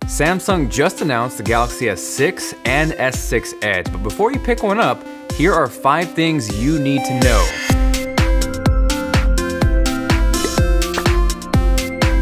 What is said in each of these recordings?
Samsung just announced the Galaxy S6 and S6 Edge, but before you pick one up, here are 5 things you need to know.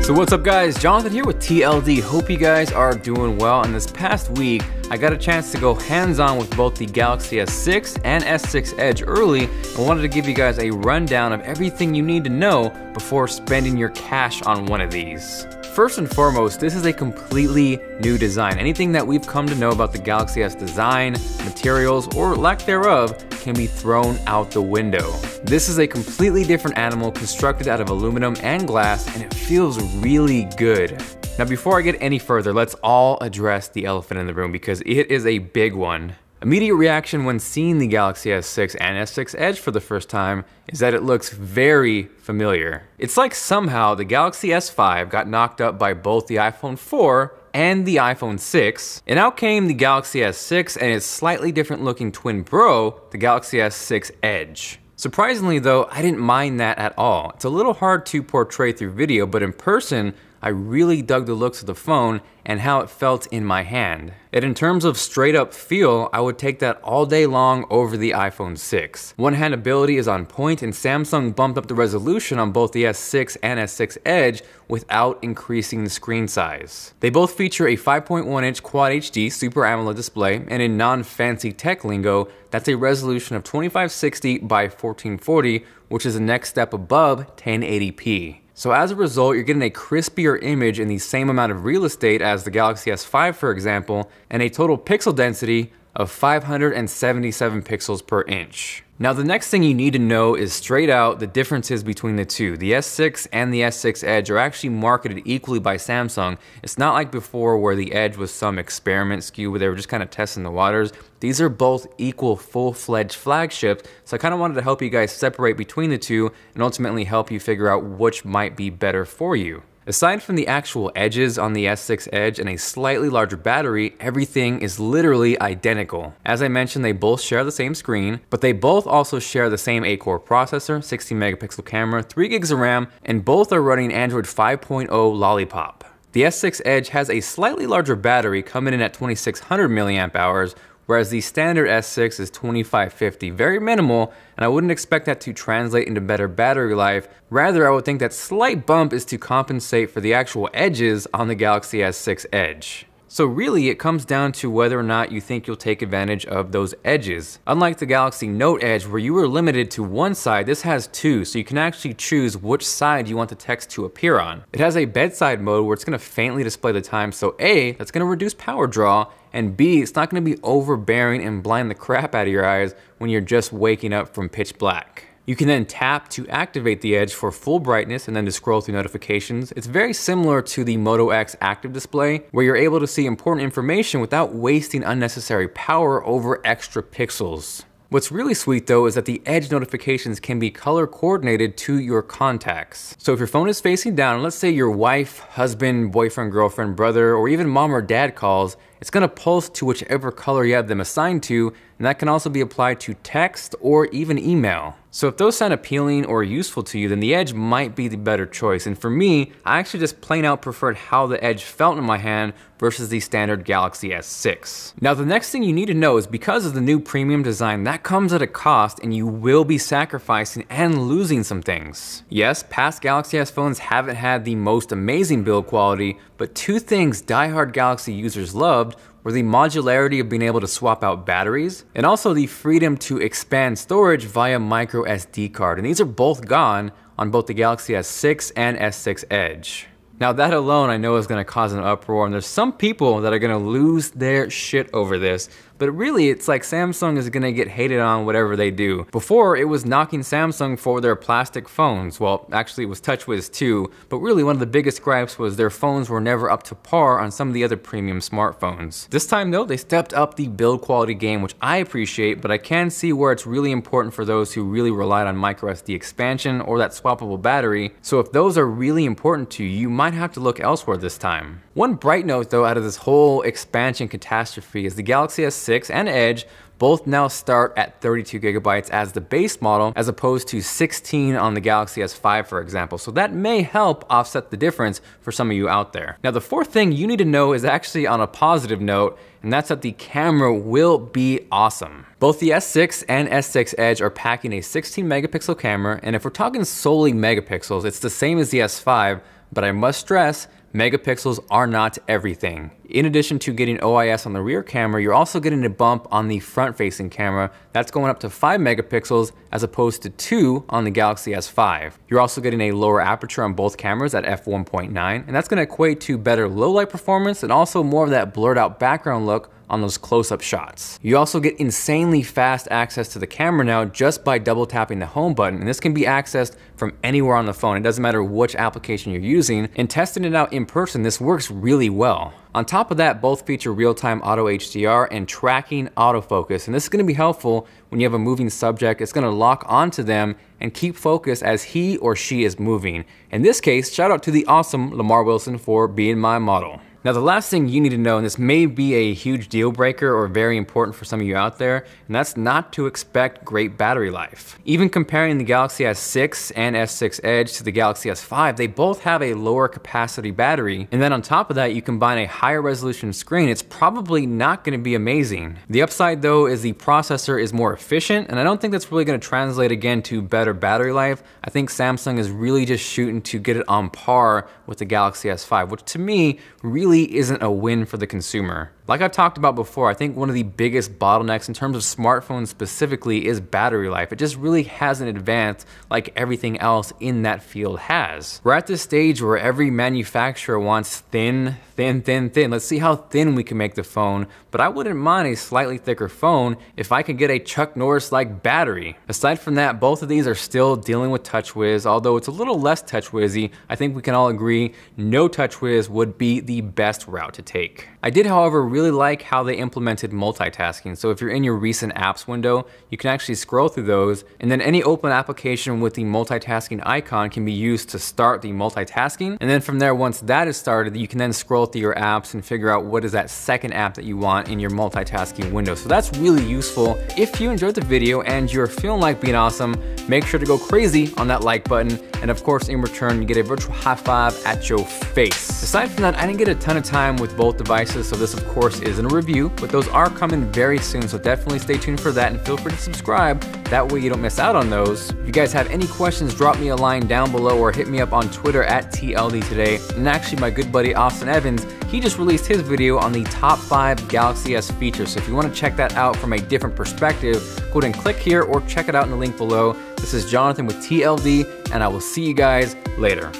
So what's up guys, Jonathan here with TLD. Hope you guys are doing well. And this past week, I got a chance to go hands-on with both the Galaxy S6 and S6 Edge early and wanted to give you guys a rundown of everything you need to know before spending your cash on one of these. First and foremost, this is a completely new design. Anything that we've come to know about the Galaxy S design, materials, or lack thereof can be thrown out the window. This is a completely different animal constructed out of aluminum and glass, and it feels really good. Now before I get any further, let's all address the elephant in the room because it is a big one. Immediate reaction when seeing the Galaxy S6 and S6 Edge for the first time is that it looks very familiar. It's like somehow the Galaxy S5 got knocked up by both the iPhone 4 and the iPhone 6, and out came the Galaxy S6 and its slightly different looking twin bro, the Galaxy S6 Edge. Surprisingly though, I didn't mind that at all. It's a little hard to portray through video, but in person, I really dug the looks of the phone and how it felt in my hand. And in terms of straight up feel, I would take that all day long over the iPhone 6. One-hand ability is on point, and Samsung bumped up the resolution on both the S6 and S6 Edge without increasing the screen size. They both feature a 5.1-inch Quad HD Super AMOLED display, and in non-fancy tech lingo, that's a resolution of 2560 by 1440, which is the next step above 1080p. So as a result, you're getting a crispier image in the same amount of real estate as the Galaxy S5, for example, and a total pixel density of 577 pixels per inch. Now the next thing you need to know is straight out the differences between the two. The S6 and the S6 Edge are actually marketed equally by Samsung. It's not like before where the Edge was some experiment SKU where they were just kind of testing the waters. These are both equal full-fledged flagships, so I kind of wanted to help you guys separate between the two and ultimately help you figure out which might be better for you. Aside from the actual edges on the S6 Edge and a slightly larger battery, everything is literally identical. As I mentioned, they both share the same screen, but they both also share the same 8-core processor, 16 megapixel camera, 3 gigs of RAM, and both are running Android 5.0 Lollipop. The S6 Edge has a slightly larger battery coming in at 2600 milliamp hours, whereas the standard S6 is 2550, very minimal, and I wouldn't expect that to translate into better battery life. Rather, I would think that slight bump is to compensate for the actual edges on the Galaxy S6 Edge. So really, it comes down to whether or not you think you'll take advantage of those edges. Unlike the Galaxy Note Edge, where you were limited to one side, this has two, so you can actually choose which side you want the text to appear on. It has a bedside mode where it's going to faintly display the time, so A, that's going to reduce power draw, and B, it's not going to be overbearing and blind the crap out of your eyes when you're just waking up from pitch black. You can then tap to activate the Edge for full brightness and then to scroll through notifications. It's very similar to the Moto X active display, where you're able to see important information without wasting unnecessary power over extra pixels. What's really sweet though is that the Edge notifications can be color coordinated to your contacts. So if your phone is facing down, let's say your wife, husband, boyfriend, girlfriend, brother, or even mom or dad calls, it's gonna pulse to whichever color you have them assigned to, and that can also be applied to text or even email. So if those sound appealing or useful to you, then the Edge might be the better choice. And for me, I actually just plain out preferred how the Edge felt in my hand versus the standard Galaxy S6. Now the next thing you need to know is because of the new premium design, that comes at a cost and you will be sacrificing and losing some things. Yes, past Galaxy S phones haven't had the most amazing build quality, but two things diehard Galaxy users loved were the modularity of being able to swap out batteries and also the freedom to expand storage via micro SD card. And these are both gone on both the Galaxy S6 and S6 Edge. Now that alone I know is going to cause an uproar, and there's some people that are going to lose their shit over this, but really it's like Samsung is going to get hated on whatever they do. Before, it was knocking Samsung for their plastic phones. Well, actually it was TouchWiz too, but really one of the biggest gripes was their phones were never up to par on some of the other premium smartphones. This time though, they stepped up the build quality game, which I appreciate, but I can see where it's really important for those who really relied on microSD expansion or that swappable battery. So if those are really important to you, you might have to look elsewhere this time. One bright note though out of this whole expansion catastrophe is the Galaxy S6 and Edge both now start at 32 gigabytes as the base model, as opposed to 16 on the Galaxy S5, for example. So that may help offset the difference for some of you out there. Now, the fourth thing you need to know is actually on a positive note, and that's that the camera will be awesome. Both the S6 and S6 Edge are packing a 16 megapixel camera, and if we're talking solely megapixels, it's the same as the S5, but I must stress, megapixels are not everything. In addition to getting OIS on the rear camera, you're also getting a bump on the front-facing camera. That's going up to 5 megapixels as opposed to 2 on the Galaxy S5. You're also getting a lower aperture on both cameras at f1.9, and that's going to equate to better low-light performance and also more of that blurred-out background look on those close-up shots. You also get insanely fast access to the camera now just by double tapping the home button, and this can be accessed from anywhere on the phone. It doesn't matter which application you're using, and testing it out in person, this works really well. On top of that, both feature real-time auto HDR and tracking autofocus, and this is going to be helpful when you have a moving subject. It's going to lock onto them and keep focus as he or she is moving. In this case, shout out to the awesome Lamar Wilson for being my model. Now, the last thing you need to know, and this may be a huge deal breaker or very important for some of you out there, and that's not to expect great battery life. Even comparing the Galaxy S6 and S6 Edge to the Galaxy S5, they both have a lower capacity battery, and then on top of that, you combine a higher resolution screen, it's probably not going to be amazing. The upside though is the processor is more efficient, and I don't think that's really going to translate again to better battery life. I think Samsung is really just shooting to get it on par with the Galaxy S5, which to me really isn't a win for the consumer. Like I've talked about before, I think one of the biggest bottlenecks in terms of smartphones specifically is battery life. It just really hasn't advanced like everything else in that field has. We're at this stage where every manufacturer wants thin. Let's see how thin we can make the phone, but I wouldn't mind a slightly thicker phone if I could get a Chuck Norris-like battery. Aside from that, both of these are still dealing with TouchWiz, although it's a little less TouchWizzy. I think we can all agree no TouchWiz would be the best route to take. I did, however, really like how they implemented multitasking. So if you're in your recent apps window, you can actually scroll through those, and then any open application with the multitasking icon can be used to start the multitasking. And then from there, once that is started, you can then scroll through your apps and figure out what is that second app that you want in your multitasking window. So that's really useful. If you enjoyed the video and you're feeling like being awesome, make sure to go crazy on that like button. And of course, in return, you get a virtual high five at your face. Aside from that, I didn't get a ton of time with both devices, so this of course isn't a review, but those are coming very soon, so definitely stay tuned for that and feel free to subscribe. That way you don't miss out on those. If you guys have any questions, drop me a line down below or hit me up on Twitter at TLD Today. And actually, my good buddy Austin Evans, he just released his video on the top 5 Galaxy S features. So if you want to check that out from a different perspective, go ahead and click here or check it out in the link below. This is Jonathan with TLD, and I will see you guys later.